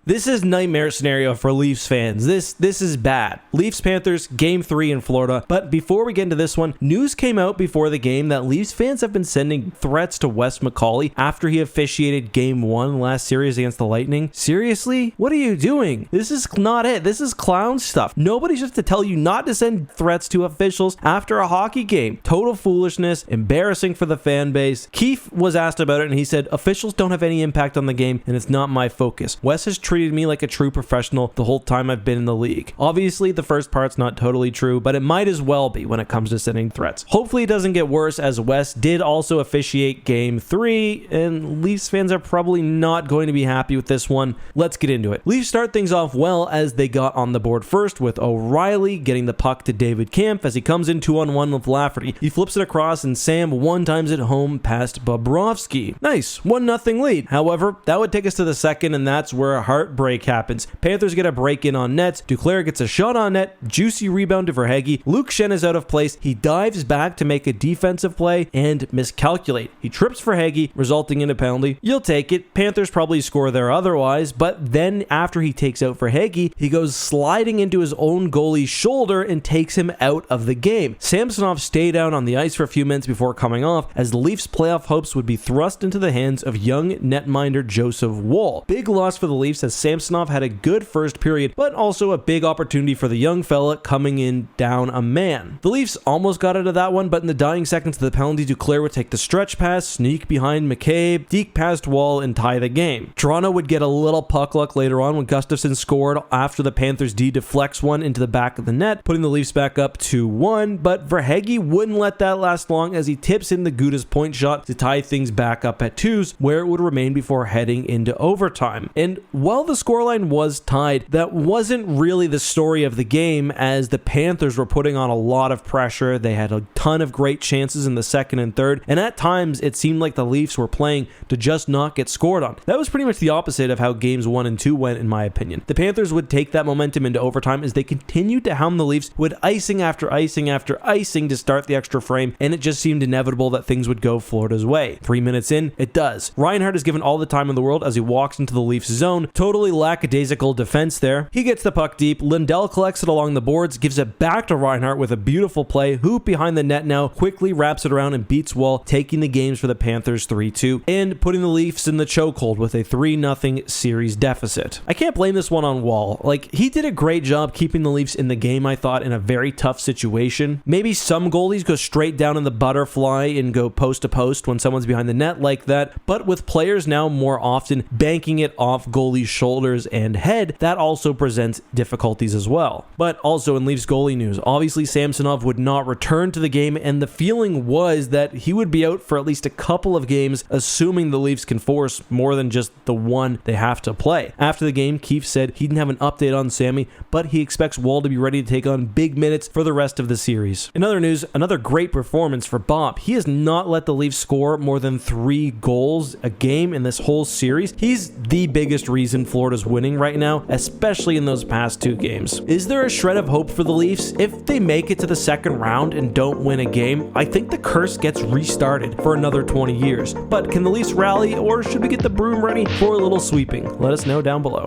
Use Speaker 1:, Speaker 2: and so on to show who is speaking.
Speaker 1: This is nightmare scenario for Leafs fans. This is bad. Leafs Panthers game 3 in Florida. But before we get into this one, news came out before the game that Leafs fans have been sending threats to Wes McCauley after he officiated game 1 last series against the Lightning. Seriously? What are you doing? This is not it. This is clown stuff. Nobody should have to tell you not to send threats to officials after a hockey game. Total foolishness, embarrassing for the fan base. Keefe was asked about it and he said, officials don't have any impact on the game and it's not my focus. Wes has treated me like a true professional the whole time I've been in the league. Obviously, the first part's not totally true, but it might as well be when it comes to sending threats. Hopefully it doesn't get worse, as Wes did also officiate game 3, and Leafs fans are probably not going to be happy with this one. Let's get into it. Leafs start things off well as they got on the board first with O'Reilly getting the puck to David Kampf as he comes in 2-on-1 with Lafferty. He flips it across and Sam one-times it home past Bobrovsky. Nice, 1-0 lead. However, that would take us to the second, and that's where a heartbreak happens. Panthers get a break in on net. Duclair gets a shot on net. Juicy rebound to Verhaeghe. Luke Schenn is out of place. He dives back to make a defensive play and miscalculate. He trips Verhaeghe, resulting in a penalty. You'll take it. Panthers probably score there otherwise, but then after he takes out Verhaeghe, he goes sliding into his own goalie's shoulder and takes him out of the game. Samsonov stayed down on the ice for a few minutes before coming off, as the Leafs' playoff hopes would be thrust into the hands of young netminder Joseph Woll. Big loss for the Leafs as Samsonov had a good first period, but also a big opportunity for the young fella coming in down a man. The Leafs almost got out of that one, but in the dying seconds of the penalty, Duclair would take the stretch pass, sneak behind McCabe, deke past Woll, and tie the game. Toronto would get a little puck luck later on when Gustafsson scored after the Panthers D deflects one into the back of the net, putting the Leafs back up 2-1, but Verhaeghe wouldn't let that last long as he tips in the Gudas point shot to tie things back up at 2s, where it would remain before heading into overtime. And while the scoreline was tied, that wasn't really the story of the game, as the Panthers were putting on a lot of pressure. They had a ton of great chances in the second and third, and at times it seemed like the Leafs were playing to just not get scored on. That was pretty much the opposite of how games 1 and 2 went, in my opinion. The Panthers would take that momentum into overtime as they continued to hound the Leafs with icing after icing after icing to start the extra frame, and it just seemed inevitable that things would go Florida's way. 3 minutes in, it does. Reinhart is given all the time in the world as he walks into the Leafs zone. Totally lackadaisical defense there. He gets the puck deep. Lindell collects it along the boards, gives it back to Reinhart with a beautiful play. Hoop behind the net now, quickly wraps it around and beats Woll, taking the games for the Panthers 3-2 and putting the Leafs in the chokehold with a 3-0 series deficit. I can't blame this one on Woll. Like, he did a great job keeping the Leafs in the game, I thought, in a very tough situation. Maybe some goalies go straight down in the butterfly and go post to post when someone's behind the net like that, but with players now more often banking it off goalies' shoulders and head, that also presents difficulties as well. But also in Leafs goalie news, obviously Samsonov would not return to the game, and the feeling was that he would be out for at least a couple of games, assuming the Leafs can force more than just the one they have to play. After the game, Keefe said he didn't have an update on Sammy, but he expects Woll to be ready to take on big minutes for the rest of the series. In other news, another great performance for Bob. He has not let the Leafs score more than 3 goals a game in this whole series. He's the biggest reason Florida's winning right now, especially in those past 2 games. Is there a shred of hope for the Leafs? If they make it to the second round and don't win a game, I think the curse gets restarted for another 20 years. But can the Leafs rally, or should we get the broom ready for a little sweeping? Let us know down below.